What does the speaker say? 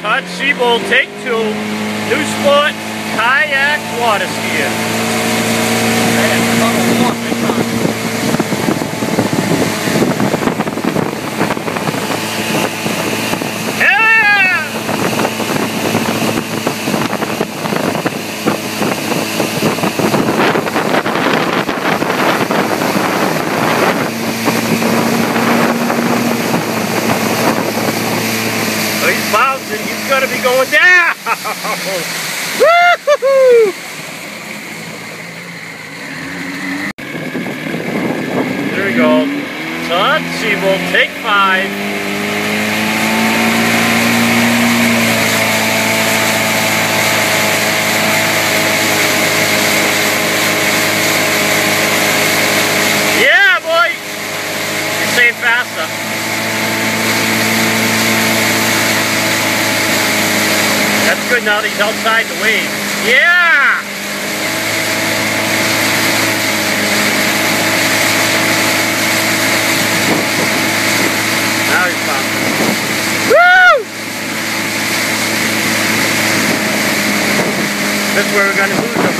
Todd Siebold, take 2, New Sport, kayak, water skier. He's bouncing, he's gonna be going down! Woo-hoo-hoo! There we go. Todd Siebold, take 5. Yeah, boy! You're saying faster. That's good now that he's outside the wave. Yeah! Now he's bouncing. Woo! This is where we're going to lose him.